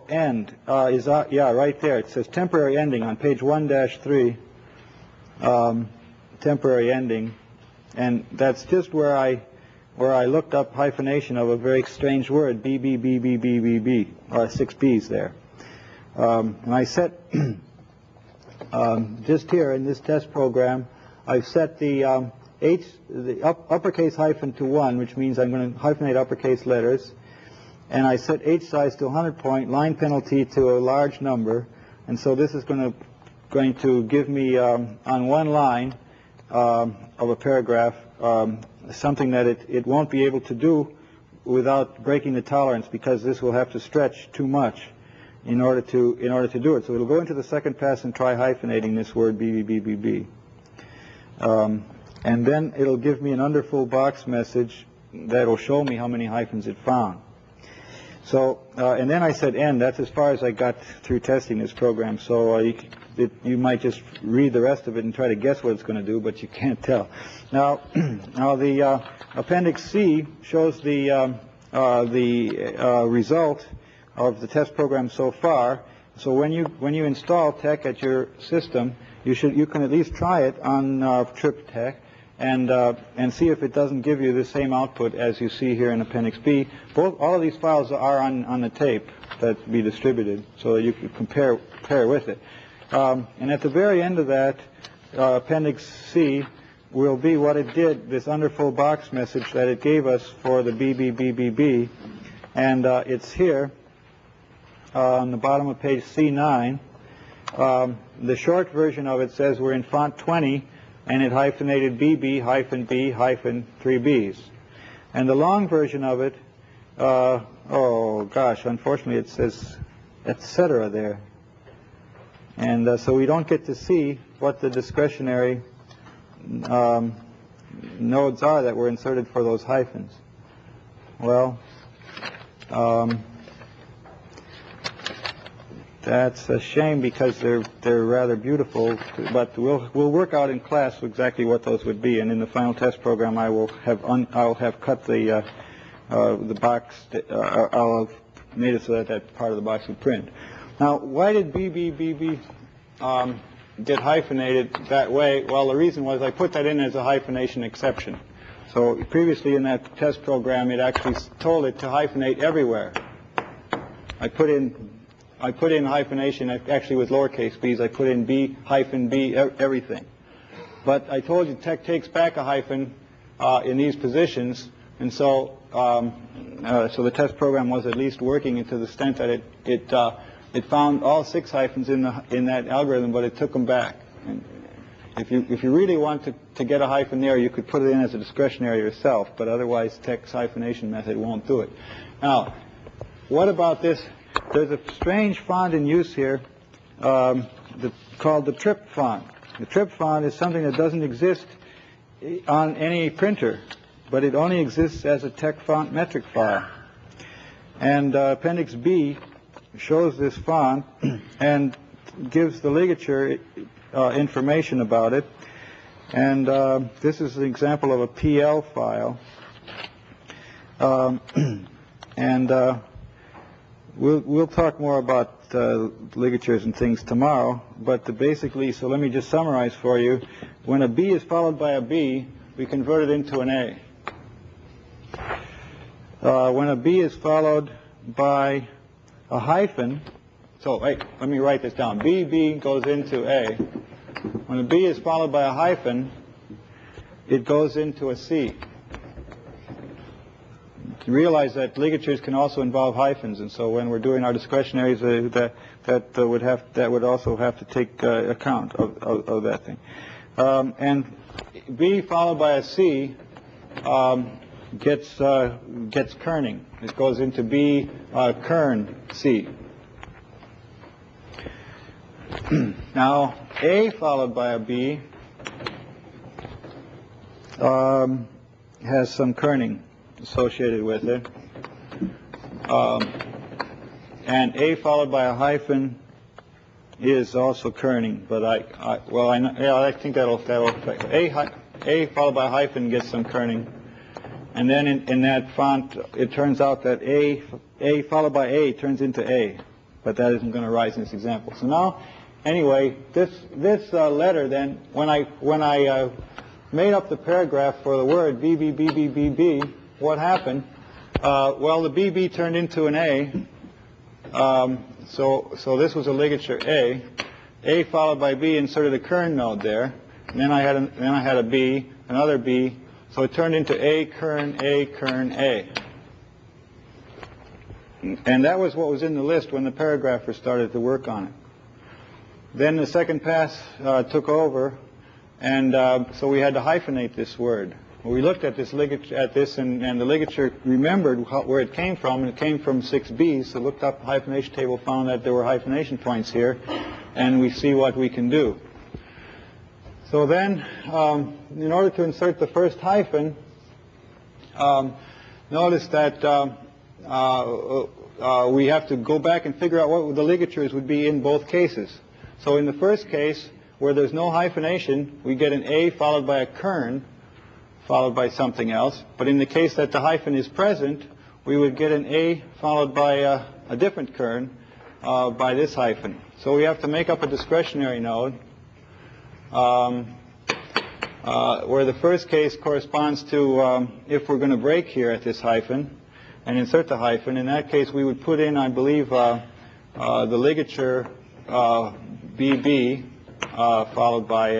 end is right there. It says temporary ending on page 1-3, temporary ending, and that's just where I looked up hyphenation of a very strange word, B, 6 B's there. And I set just here in this test program, I've set the uppercase hyphen to 1, which means I'm going to hyphenate uppercase letters, and I set H size to 100 point, line penalty to a large number, and so this is going to give me on one line of a paragraph something that it won't be able to do without breaking the tolerance, because this will have to stretch too much. in order to do it. So it'll go into the second pass and try hyphenating this word BBBBB. And then it'll give me an underfull box message that'll show me how many hyphens it found. So, and then I said end. That's as far as I got through testing this program. So you might just read the rest of it and try to guess what it's going to do, but you can't tell. Now, the Appendix C shows the result of the test program so far. So when you install TeX at your system, you can at least try it on trip TeX and see if it doesn't give you the same output as you see here in Appendix B. All of these files are on the tape that's be distributed, so that you can compare with it. And at the very end of that, Appendix C will be what it did, this underfull box message that it gave us for the BBBBB, and it's here on the bottom of page C9. The short version of it says we're in font 20, and it hyphenated BB hyphen B hyphen 3 Bs. And the long version of it, oh gosh, unfortunately it says etc. there. And so we don't get to see what the discretionary nodes are that were inserted for those hyphens. Well, that's a shame because they're rather beautiful, but we'll work out in class exactly what those would be, and in the final test program I'll have cut the box. I'll have made it so that that part of the box would print. Now, why did BBBB get hyphenated that way? Well, the reason was I put that in as a hyphenation exception. So previously in that test program, it actually told it to hyphenate everywhere. I put in hyphenation actually with lowercase b's. I put in B hyphen B everything. But I told you TeX takes back a hyphen in these positions, and so so the test program was at least working to the extent that it found all 6 hyphens in that algorithm, but it took them back. And if you really want to get a hyphen there, you could put it in as a discretionary yourself, but otherwise TeX hyphenation method won't do it. Now, what about this? There's a strange font in use here called the trip font. The trip font is something that doesn't exist on any printer, but it only exists as a TeX font metric file. And Appendix B shows this font and gives the ligature information about it. And this is an example of a PL file. We'll talk more about ligatures and things tomorrow, but basically, so let me just summarize for you. When a B is followed by a B, we convert it into an A. When a B is followed by a hyphen, so wait, let me write this down. BB goes into A. When a B is followed by a hyphen, it goes into a C. You realize that ligatures can also involve hyphens, and so when we're doing our discretionaries, that would also have to take account of that thing. And B followed by a C gets kerning. It goes into B kern C. Now A followed by a B has some kerning associated with it, and A followed by a hyphen is also kerning, but I think that'll affect A followed by a hyphen gets some kerning, and then in that font it turns out that A followed by A turns into A, but that isn't going to rise in this example. So now, anyway, this letter then, when I made up the paragraph for the word BB, what happened? Well, the BB turned into an A. So this was a ligature A. A followed by B inserted a kern node there. And then I had a B, another B. So it turned into A kern A kern A. And that was what was in the list when the paragrapher started to work on it. Then the second pass took over, and so we had to hyphenate this word. We looked at this ligature, and the ligature remembered where it came from, and it came from 6b. So looked up the hyphenation table, found that there were hyphenation points here, and we see what we can do. So then, in order to insert the first hyphen, notice that we have to go back and figure out what the ligatures would be in both cases. So in the first case, where there's no hyphenation, we get an A followed by a kern, followed by something else. But in the case that the hyphen is present, we would get an A followed by a different kern by this hyphen. So we have to make up a discretionary node where the first case corresponds to if we're going to break here at this hyphen and insert the hyphen. In that case, we would put in, I believe, the ligature BB followed by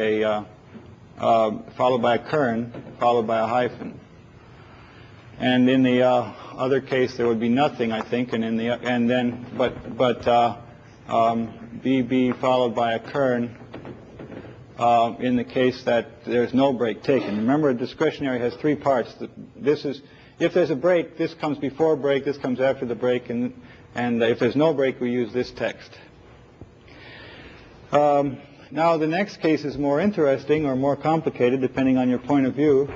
a kern followed by a hyphen. And in the other case, there would be nothing, I think, and then BB followed by a kern in the case that there's no break taken. Remember, a discretionary has three parts. This is, if there's a break, this comes before break, this comes after the break, and if there's no break, we use this text. Now, the next case is more interesting or more complicated, depending on your point of view,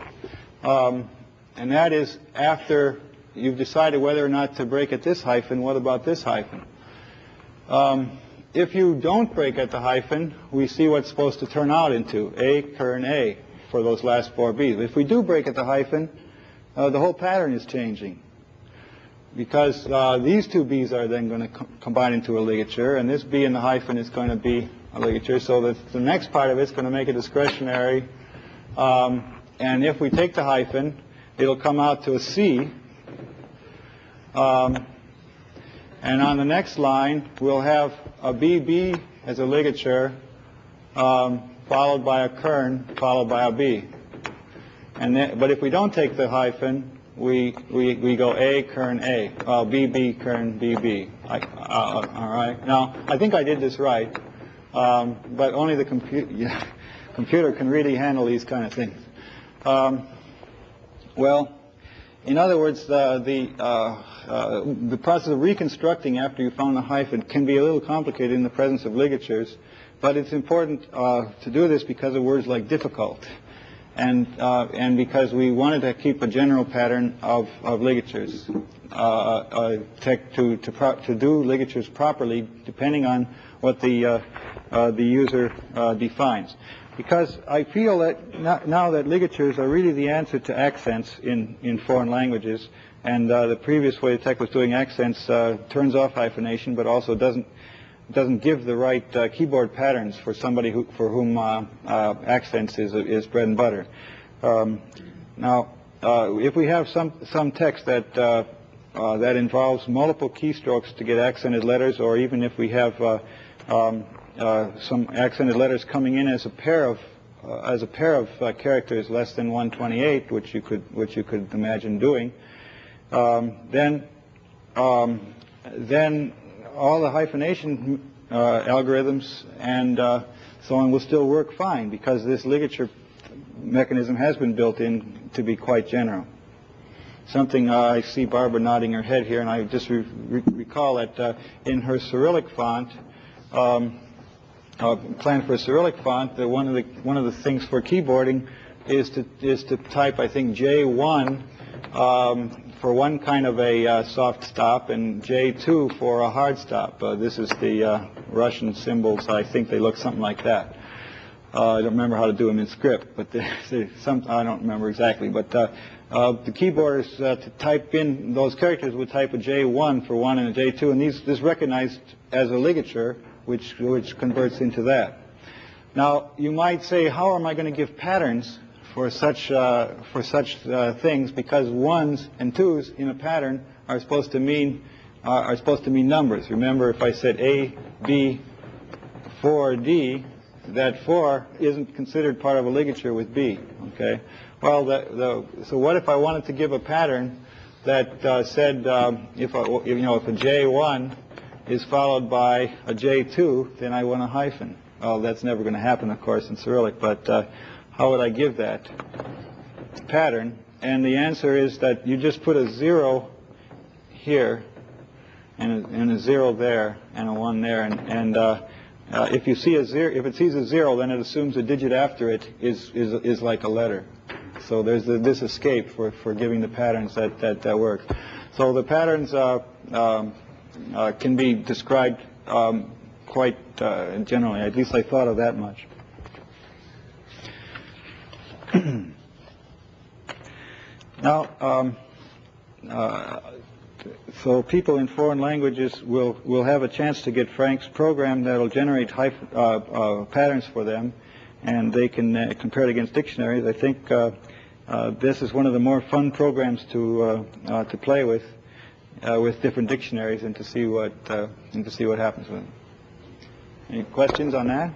and that is after you've decided whether or not to break at this hyphen, what about this hyphen? If you don't break at the hyphen, we see what's supposed to turn out into A, kern A, for those last four B's. If we do break at the hyphen, the whole pattern is changing, because these two B's are then going to combine into a ligature, and this B in the hyphen is going to be a ligature, so that the next part of it's going to make a discretionary, and if we take the hyphen, it'll come out to a C, and on the next line, we'll have a BB as a ligature, followed by a kern, followed by a B. But if we don't take the hyphen, we go A, kern A, BB, kern, BB. All right. Now, I think I did this right, but only the computer can really handle these kind of things. Well, in other words, the process of reconstructing after you found the hyphen can be a little complicated in the presence of ligatures, but it's important to do this because of words like difficult, and because we wanted to keep a general pattern of ligatures to do ligatures properly, depending on what the user defines. Because I feel that now that ligatures are really the answer to accents in foreign languages, and the previous way TeX was doing accents turns off hyphenation, but also doesn't give the right keyboard patterns for somebody for whom accents is bread and butter. Now, if we have some text that involves multiple keystrokes to get accented letters, or even if we have some accented letters coming in as a pair of characters less than 128, which you could imagine doing, then all the hyphenation algorithms and so on will still work fine, because this ligature mechanism has been built in to be quite general. Something I see Barbara nodding her head here, and I just recall that in her Cyrillic font. Plan for a Cyrillic font, one of the things for keyboarding is to type, I think, J1 for one kind of a soft stop and J2 for a hard stop. This is the Russian symbols. I think they look something like that. I don't remember how to do them in script, but I don't remember exactly. But the keyboarders to type in those characters would type a J1 for one and a J2, and this recognized as a ligature, which converts into that. Now, you might say, how am I going to give patterns for such things? Because ones and twos in a pattern are supposed to mean numbers. Remember, if I said A, B, 4, D, that 4 isn't considered part of a ligature with B. Okay. Well, so what if I wanted to give a pattern that said if a J1 is followed by a J2, then I want a hyphen. Well, that's never going to happen, of course, in Cyrillic, but how would I give that? pattern, and the answer is that you just put a 0 here and a 0 there and a 1 there, and if you see a 0, if it sees a 0, then it assumes the digit after it is like a letter. So there's this escape for giving the patterns that work. So the patterns can be described quite generally. At least I thought of that much. Now, so people in foreign languages will have a chance to get Frank's program that will generate patterns for them, and they can compare it against dictionaries. I think this is one of the more fun programs to play with different dictionaries and to see what happens with them. Any questions on that?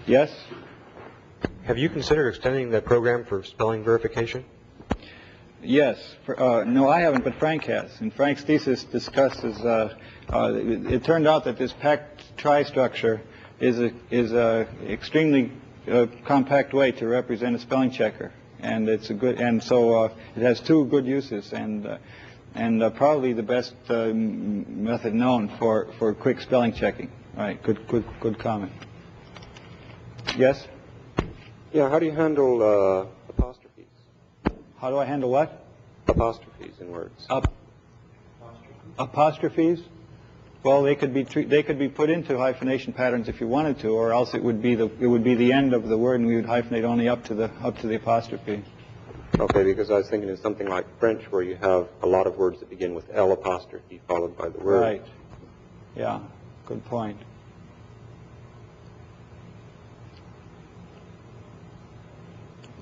Yes? Have you considered extending that program for spelling verification? Yes. No, I haven't, but Frank has. And Frank's thesis discusses, it turned out that this packed trie structure is a extremely compact way to represent a spelling checker. And it's a good, and so it has two good uses, and probably the best method known for quick spelling checking. All right, good comment. Yes? Yeah, how do you handle apostrophes? How do I handle what? Apostrophes in words. Apostrophes? Well, they could be put into hyphenation patterns if you wanted to, or else it would be the end of the word, and we would hyphenate only up to the apostrophe. Okay, because I was thinking of something like French, where you have a lot of words that begin with L apostrophe followed by the word. Right. Yeah. Good point.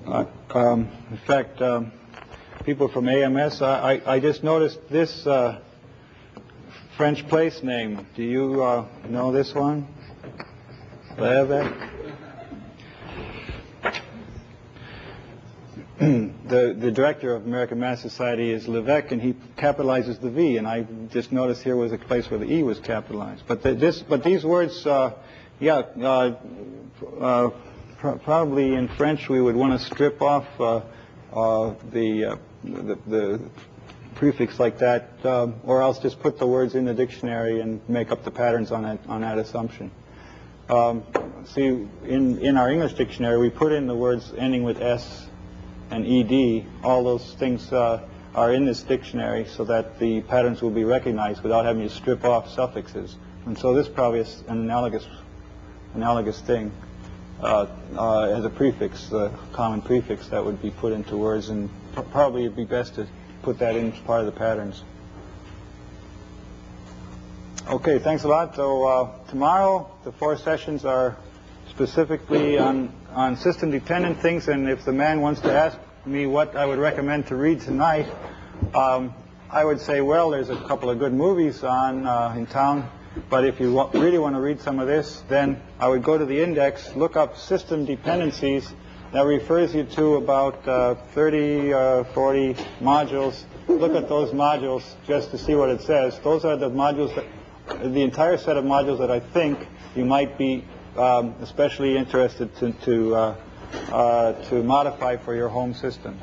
In fact, people from AMS, I just noticed this French place name. Do you know this one? Do I have that? The director of American Math Society is Levesque, and he capitalizes the V, and I just noticed here was a place where the E was capitalized. But these words, probably in French we would want to strip off the prefix like that, or else just put the words in the dictionary and make up the patterns on that assumption. See, in our English dictionary we put in the words ending with S and ED. All those things are in this dictionary so that the patterns will be recognized without having to strip off suffixes. And so this probably is an analogous thing. As a prefix, a common prefix that would be put into words, and probably it'd be best to put that in as part of the patterns. Okay, thanks a lot. So tomorrow the 4 sessions are specifically on system-dependent things, and if the man wants to ask me what I would recommend to read tonight, I would say, well, there's a couple of good movies on in town. But if you really want to read some of this, then I would go to the index, look up system dependencies. That refers you to about 30 or 40 modules. Look at those modules just to see what it says. Those are the modules, the entire set of modules that I think you might be especially interested to modify for your home system.